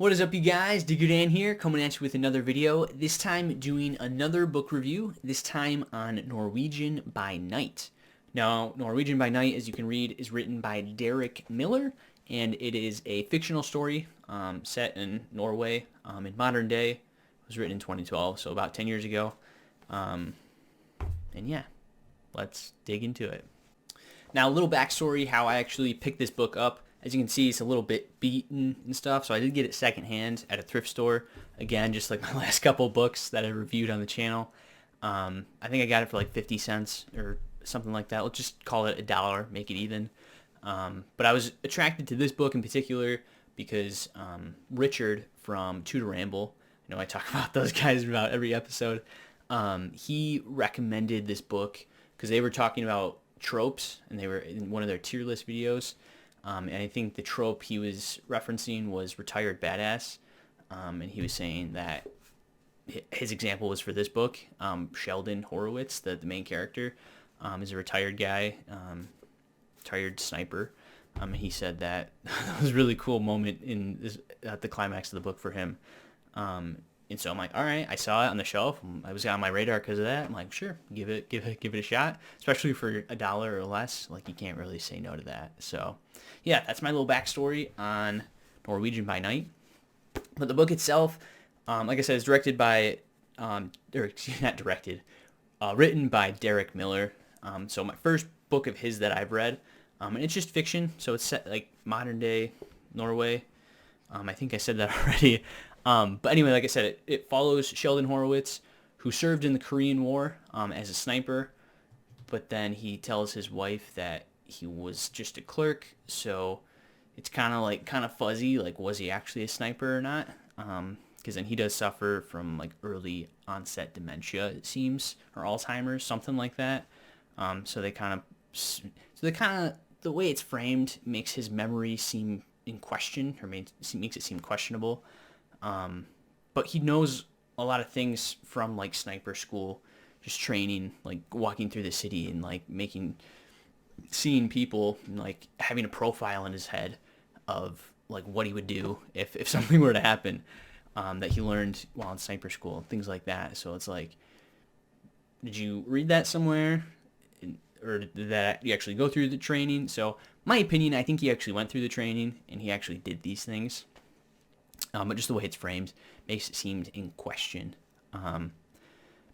What is up, you guys? Diggerdan here, coming at you with another video. This time doing another book review, this time on Norwegian by Night. Now, Norwegian by Night, as you can read, is written by Derek Miller, and it is a fictional story set in Norway in modern day. It was written in 2012, so about 10 years ago. And yeah, let's dig into it. Now, a little backstory, how I actually picked this book up. As you can see, it's a little bit beaten and stuff, so I did get it secondhand at a thrift store. Again, just like my last couple books that I reviewed on the channel. I think I got it for like 50 cents or something like that. Let's just call it $1, make it even. But I was attracted to this book in particular because Richard from To Ramble, I know I talk about those guys about every episode, he recommended this book because they were talking about tropes, and they were in one of their tier list videos. And I think the trope he was referencing was retired badass. And he was saying that his example was for this book. Sheldon Horowitz, the main character, is a retired guy, retired sniper. And he said that that was a really cool moment at the climax of the book for him. And so I'm like, all right, I saw it on the shelf. I was on my radar because of that. I'm like, sure, give it a shot. Especially for $1 or less, like you can't really say no to that. So, yeah, that's my little backstory on Norwegian by Night. But the book itself, like I said, is directed by, written by Derek Miller. So my first book of his that I've read, and it's just fiction. So it's set like modern day Norway. I think I said that already. But anyway, like I said, it follows Sheldon Horowitz, who served in the Korean War as a sniper, but then he tells his wife that he was just a clerk, so it's kind of fuzzy, like was he actually a sniper or not? Because then he does suffer from like early onset dementia, it seems, or Alzheimer's, something like that. So the way it's framed makes his memory seem in question, or makes it seem questionable. But he knows a lot of things from like sniper school, just training, like walking through the city and like seeing people and like having a profile in his head of like what he would do if something were to happen, that he learned while in sniper school, things like that. So it's like, did you read that somewhere? Or did that you actually go through the training? So my opinion, I think he actually went through the training and he actually did these things. But just the way it's framed makes it seem in question. But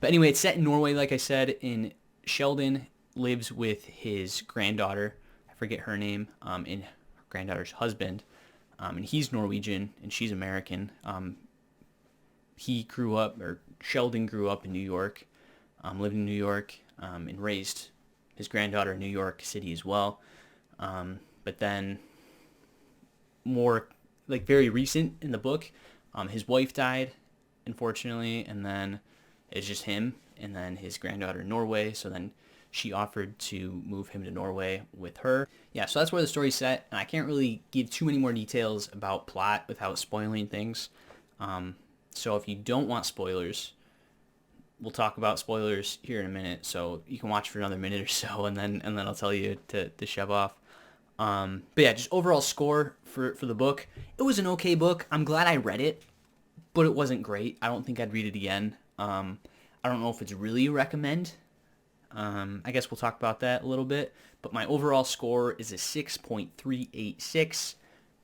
anyway, it's set in Norway, like I said, and Sheldon lives with his granddaughter. I forget her name, and her granddaughter's husband. And he's Norwegian, and she's American. Sheldon grew up in New York, lived in New York, and raised his granddaughter in New York City as well. But then more like very recent in the book, his wife died, unfortunately, and then it's just him and then his granddaughter in Norway. So then she offered to move him to Norway with her. Yeah, so that's where the story's set, and I can't really give too many more details about plot without spoiling things. So if you don't want spoilers, we'll talk about spoilers here in a minute. So you can watch for another minute or so, and then I'll tell you to shove off. But yeah, just overall score for the book. It was an okay book. I'm glad I read it, but it wasn't great. I don't think I'd read it again. I don't know if it's really a recommend. I guess we'll talk about that a little bit. But my overall score is a 6.386.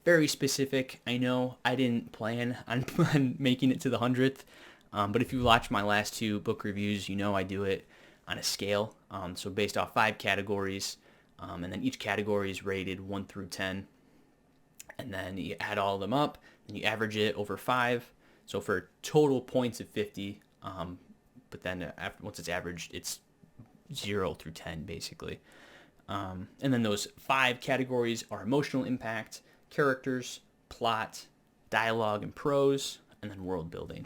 Very specific. I know I didn't plan on making it to the 100th. But if you watch my last two book reviews, you know I do it on a scale. So based off 5 categories. And then each category is rated 1 through 10. And then you add all of them up, and you average it over 5. So for total points of 50, but then once it's averaged, it's 0 through 10, basically. And then those 5 categories are emotional impact, characters, plot, dialogue and prose, and then world building.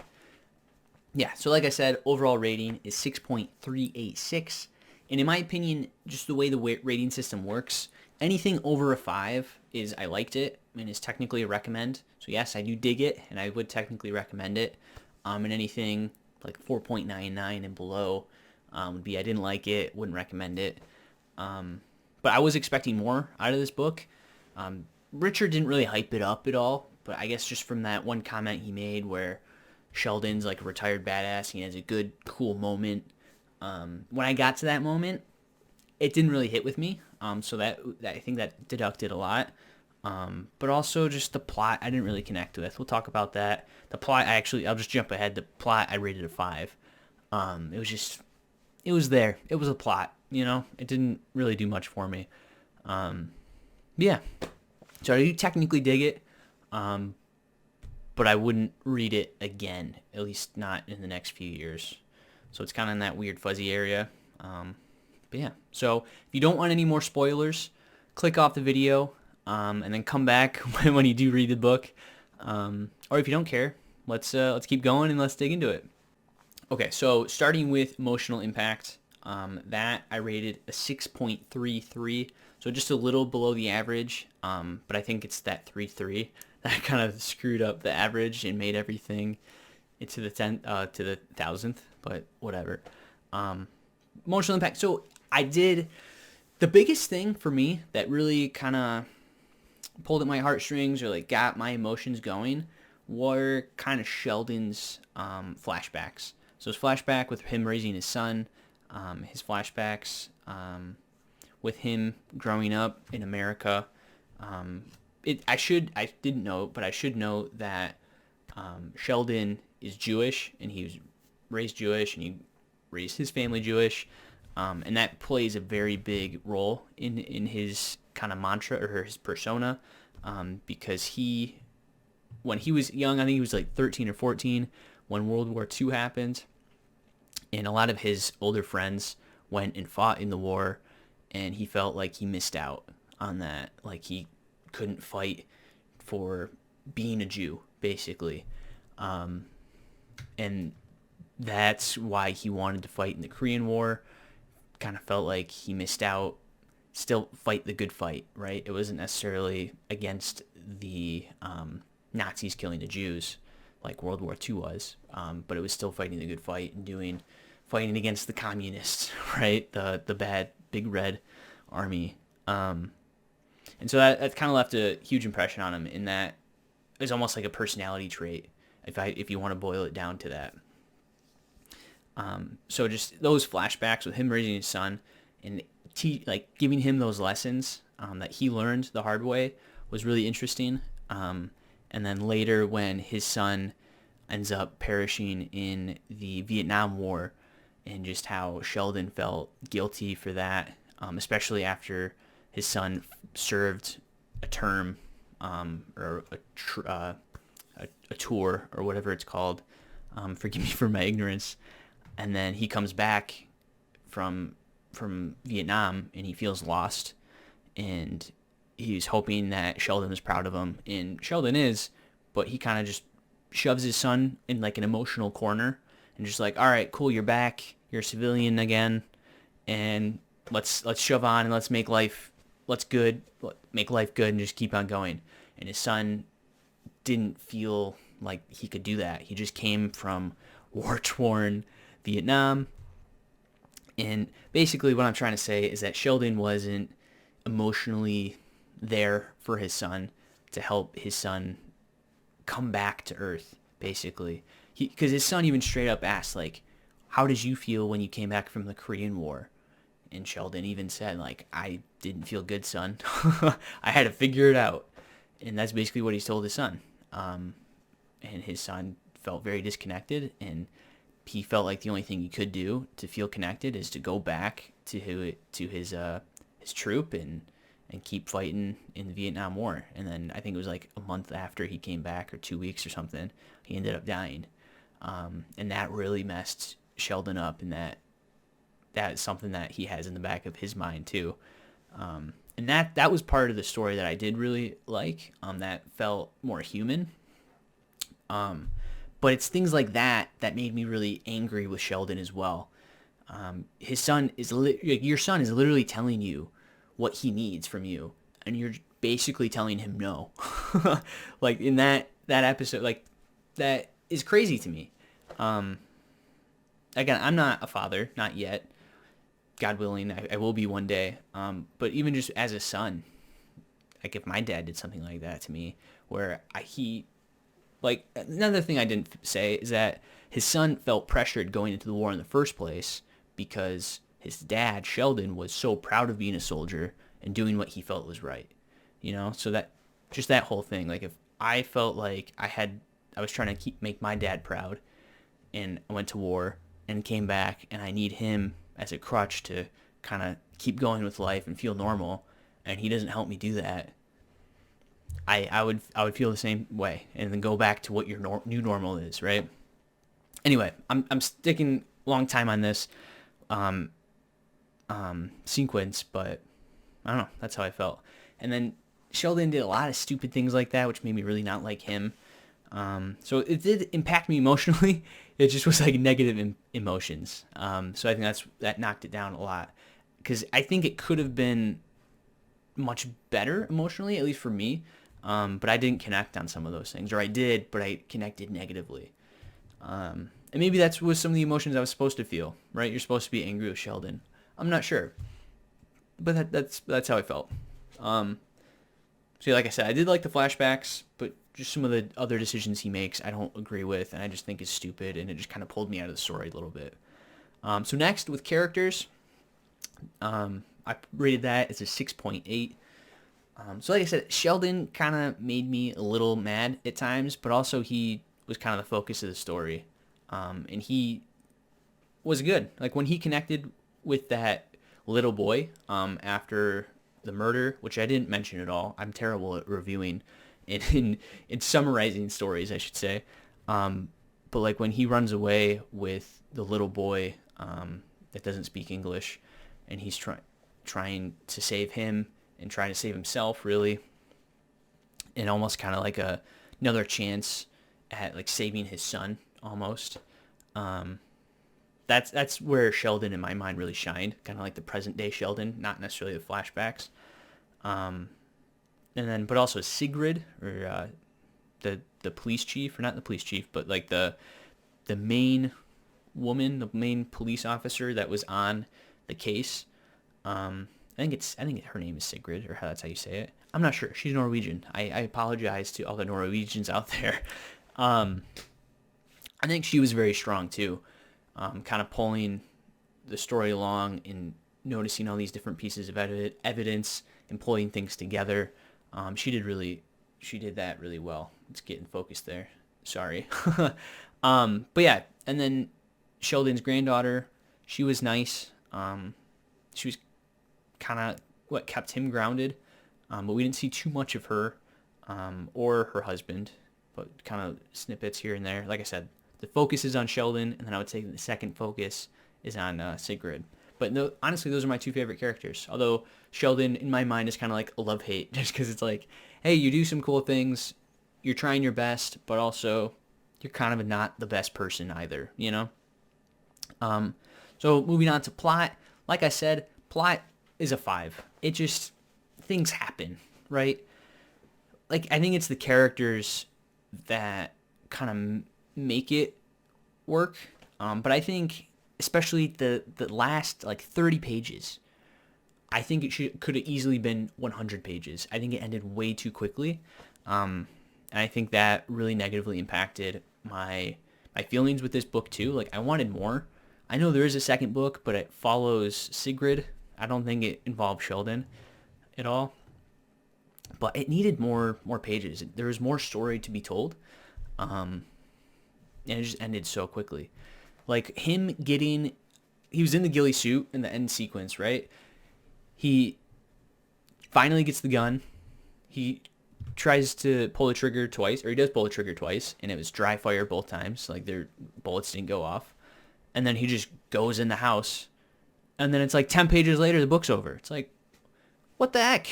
Yeah, so like I said, overall rating is 6.386. And in my opinion, just the way the rating system works, anything over a 5 is I liked it and is technically a recommend. So yes, I do dig it, and I would technically recommend it. And anything like 4.99 and below would be I didn't like it, wouldn't recommend it. But I was expecting more out of this book. Richard didn't really hype it up at all, but I guess just from that one comment he made where Sheldon's like a retired badass, he has a good, cool moment. When I got to that moment, it didn't really hit with me. So that I think that deducted a lot. But also just the plot, I didn't really connect with. We'll talk about that. The plot, I'll just jump ahead. The plot, I rated a 5. It was there. It was a plot, It didn't really do much for me. Yeah. So I do technically dig it, but I wouldn't read it again, at least not in the next few years. So it's kind of in that weird fuzzy area. But yeah. So if you don't want any more spoilers, click off the video, and then come back when you do read the book. Or if you don't care, let's keep going and let's dig into it. Okay, so starting with emotional impact, that I rated a 6.33, so just a little below the average, but I think it's that 3.3 that kind of screwed up the average and made everything into the 1,000th, but whatever. Emotional impact. So the biggest thing for me that really kind of pulled at my heartstrings or like got my emotions going were kind of Sheldon's flashbacks. So his flashback with him raising his son, his flashbacks with him growing up in America. I didn't know, but I should know that Sheldon is Jewish, and he was raised Jewish, and he raised his family Jewish, and that plays a very big role in his kind of mantra or his persona, because when he was young, I think he was like 13 or 14 when World War II happened, and a lot of his older friends went and fought in the war, and he felt like he missed out on that, like he couldn't fight for being a Jew, basically. And that's why he wanted to fight in the Korean War. Kind of felt like he missed out. Still fight the good fight, right? It wasn't necessarily against the Nazis killing the Jews like World War II was, but it was still fighting the good fight and fighting against the communists, right? The bad big red army. And so that kind of left a huge impression on him, in that it was almost like a personality trait, if you want to boil it down to that. So just those flashbacks with him raising his son and giving him those lessons that he learned the hard way was really interesting. And then later when his son ends up perishing in the Vietnam War, and just how Sheldon felt guilty for that, especially after his son served a term or a tour or whatever it's called. Forgive me for my ignorance. And then he comes back from Vietnam and he feels lost, and he's hoping that Sheldon is proud of him, and Sheldon is, but he kind of just shoves his son in like an emotional corner and just like, all right, cool, you're back, you're a civilian again, and let's shove on and let's make life good and just keep on going. And his son didn't feel like he could do that. He just came from war-torn Vietnam. And basically what I'm trying to say is that Sheldon wasn't emotionally there for his son to help his son come back to Earth, basically. Because his son even straight up asked, like, how did you feel when you came back from the Korean War? And Sheldon even said, like, I didn't feel good, son. I had to figure it out. And that's basically what he's told his son. And his son felt very disconnected, and he felt like the only thing he could do to feel connected is to go back to his troop and keep fighting in the Vietnam War. And then I think it was like a month after he came back, or 2 weeks or something, he ended up dying. And that really messed Sheldon up, and that is something that he has in the back of his mind too. And that was part of the story that I did really like, that felt more human. But it's things like that made me really angry with Sheldon as well. Your son is literally telling you what he needs from you, and you're basically telling him no. Like in that episode, like that is crazy to me. Again, I'm not a father, not yet. God willing, I will be one day. But even just as a son, like if my dad did something like that to me, where he, like, another thing I didn't say is that his son felt pressured going into the war in the first place because his dad, Sheldon, was so proud of being a soldier and doing what he felt was right. So that, just that whole thing, like, if I felt like I was trying to make my dad proud, and I went to war and came back, and I need him as a crutch to kind of keep going with life and feel normal, and he doesn't help me do that, I would feel the same way, and then go back to what your new normal is, right? Anyway, I'm sticking a long time on this sequence, but I don't know. That's how I felt. And then Sheldon did a lot of stupid things like that, which made me really not like him. So it did impact me emotionally. It just was like negative emotions. So I think that knocked it down a lot, because I think it could have been much better emotionally, at least for me. But I didn't connect on some of those things, or I did, but I connected negatively. And maybe that's was some of the emotions I was supposed to feel, right? You're supposed to be angry with Sheldon. I'm not sure, but that's how I felt. So like I said, I did like the flashbacks, but just some of the other decisions he makes I don't agree with, and I just think is stupid, and it just kind of pulled me out of the story a little bit. So next, with characters, I rated that as a 6.8. So like I said, Sheldon kind of made me a little mad at times, but also he was kind of the focus of the story. And he was good. Like when he connected with that little boy after the murder, which I didn't mention at all. I'm terrible at reviewing and in summarizing stories, I should say. But like when he runs away with the little boy that doesn't speak English, and he's trying to save him and trying to save himself, really, and almost kind of like another chance at like saving his son, almost. That's where Sheldon in my mind really shined, kind of like the present day Sheldon, not necessarily the flashbacks. And then, but also Sigrid, or the police chief, or not the police chief, but like the main woman, the main police officer that was on the case. I think her name is Sigrid, or that's how you say it. I'm not sure. She's Norwegian. I apologize to all the Norwegians out there. I think she was very strong too, kind of pulling the story along and noticing all these different pieces of evidence and pulling things together. She did that really well. Let's get in focus there. Sorry. But yeah, and then Sheldon's granddaughter, she was nice. She was kind of what kept him grounded, but we didn't see too much of her or her husband, but kind of snippets here and there. Like I said, the focus is on Sheldon, and then I would say the second focus is on Sigrid. But no, honestly, those are my two favorite characters. Although Sheldon, in my mind, is kind of like a love-hate, just because it's like, hey, you do some cool things, you're trying your best, but also you're kind of not the best person either, you know? So moving on to plot. Like I said, plot is a 5. It just, things happen, right? Like, I think it's the characters that kind of make it work. But I think, especially the last, like, 30 pages, I think it could have easily been 100 pages. I think it ended way too quickly. And I think that really negatively impacted my feelings with this book, too. Like, I wanted more. I know there is a second book, but it follows Sigrid. I don't think it involved Sheldon at all. But it needed more pages. There was more story to be told. And it just ended so quickly. Like him he was in the ghillie suit in the end sequence, right? He finally gets the gun. He tries to pull the trigger twice, or he does pull the trigger twice, and it was dry fire both times. Like their bullets didn't go off. And then he just goes in the house. And then it's like 10 pages later, the book's over. It's like, what the heck?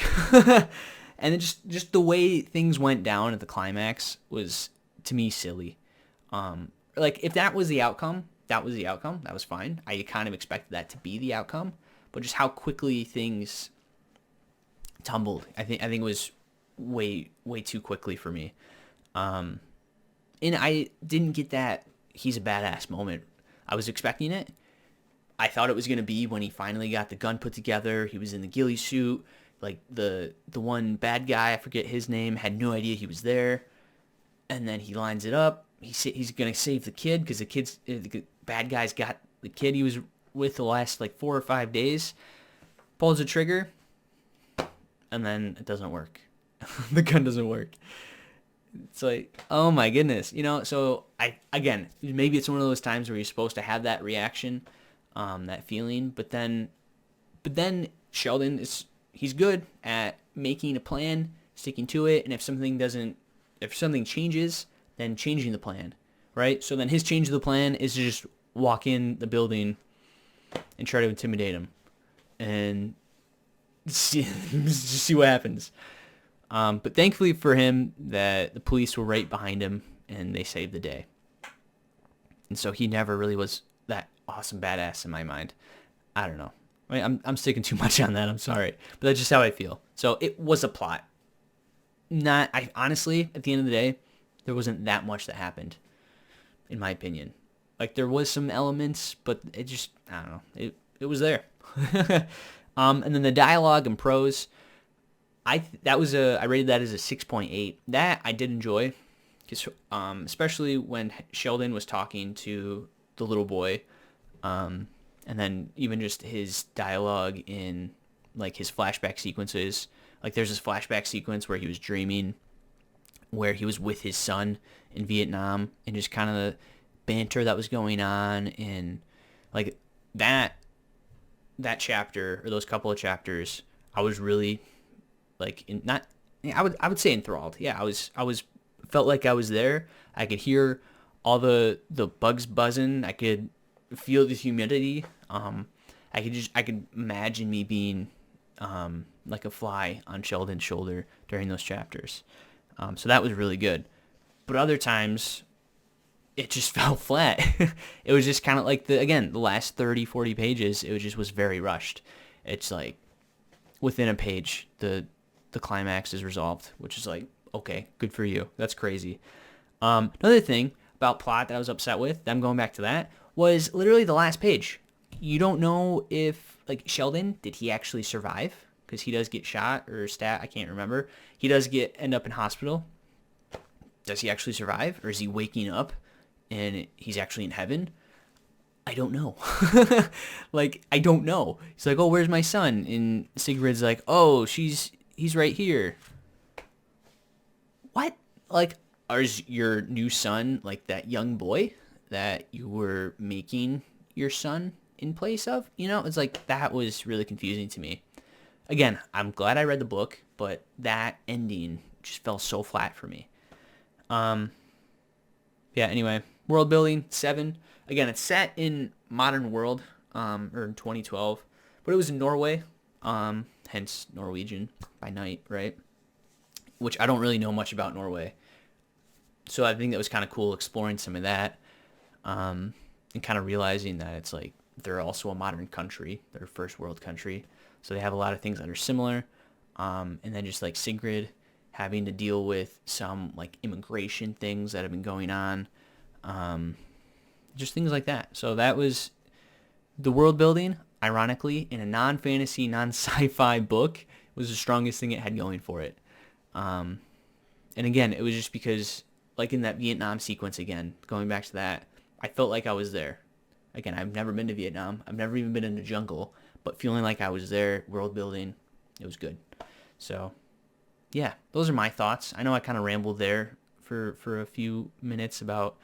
And it just the way things went down at the climax was, to me, silly. Like, if that was the outcome, that was the outcome. That was fine. I kind of expected that to be the outcome. But just how quickly things tumbled, I think it was way too quickly for me. And I didn't get that he's a badass moment. I was expecting it. I thought it was going to be when he finally got the gun put together. He was in the ghillie suit. like the one bad guy, I forget his name, had no idea he was there, and then he lines it up. He's gonna save the kid because the bad guy's got the kid he was with the last like 4 or 5 days. Pulls the trigger, and then it doesn't work. The gun doesn't work. It's like, oh my goodness, So maybe it's one of those times where you're supposed to have that reaction, that feeling, but then Sheldon he's good at making a plan, sticking to it, and if something changes, then changing the plan, right? So then his change of the plan is to just walk in the building and try to intimidate him, and see what happens. But thankfully for him, that the police were right behind him and they saved the day. And so he never really was that awesome badass in my mind. I don't know. I mean, I'm sticking too much on that. I'm sorry, but that's just how I feel. So it was a plot. Honestly, at the end of the day, there wasn't that much that happened, in my opinion. Like there was some elements, but it just, I don't know. It was there. And then the dialogue and prose, I rated that as a 6.8. That I did enjoy, because especially when Sheldon was talking to the little boy, and then even just his dialogue in like his flashback sequences. Like there's this flashback sequence where he was dreaming, where he was with his son in Vietnam, and just kind of the banter that was going on, and like that chapter or those couple of chapters, I was really like I would say enthralled. Yeah, I was felt like I was there. I could hear all the bugs buzzing. I could feel the humidity. I could imagine me being like a fly on Sheldon's shoulder during those chapters. So that was really good. But other times, it just fell flat. It was just kind of like the last 30, 40 pages, it was very rushed. It's like within a page, the climax is resolved, which is like, okay, good for you. That's crazy. Another thing about plot that I was upset with, I'm going back to that, was literally the last page. You don't know if, like, Sheldon, did he actually survive? Because he does get shot or I can't remember. He does end up in hospital. Does he actually survive? Or is he waking up and he's actually in heaven? I don't know. Like, I don't know. He's like, oh, where's my son? And Sigrid's like, oh, he's right here. What? Like, is your new son like that young boy that you were making your son in place of? It's like, that was really confusing to me. Again, I'm glad I read the book, but that ending just fell so flat for me. Yeah, anyway, world building, 7. Again, it's set in modern world, or in 2012, but it was in Norway, hence Norwegian by Night, right? Which I don't really know much about Norway. So I think that was kind of cool exploring some of that, and kind of realizing that it's like they're also a modern country, they're a first world country, so they have a lot of things that are similar, and then just like Sigrid having to deal with some like immigration things that have been going on, just things like that. So that was the world building, ironically, in a non-fantasy, non-sci-fi book, was the strongest thing it had going for it. And again, it was just because, like in that Vietnam sequence again, going back to that, I felt like I was there. Again, I've never been to Vietnam. I've never even been in the jungle, but feeling like I was there, world building, it was good. So, yeah, those are my thoughts. I know I kind of rambled there for a few minutes about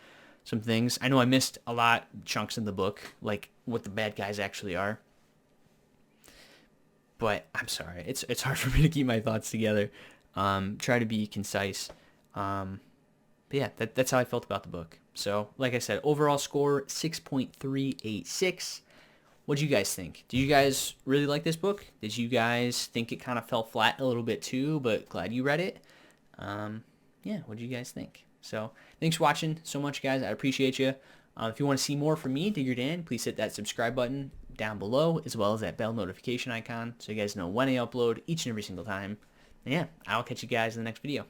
some things. I know I missed a lot, chunks in the book, like what the bad guys actually are. But I'm sorry. It's hard for me to keep my thoughts together. Try to be concise. But yeah, that's how I felt about the book. So, like I said, overall score, 6.386. What do you guys think? Do you guys really like this book? Did you guys think it kind of fell flat a little bit too, but glad you read it? Yeah, what do you guys think? So, thanks for watching so much, guys. I appreciate you. If you want to see more from me, Diggerdan, please hit that subscribe button down below, as well as that bell notification icon, so you guys know when I upload each and every single time. And yeah, I'll catch you guys in the next video.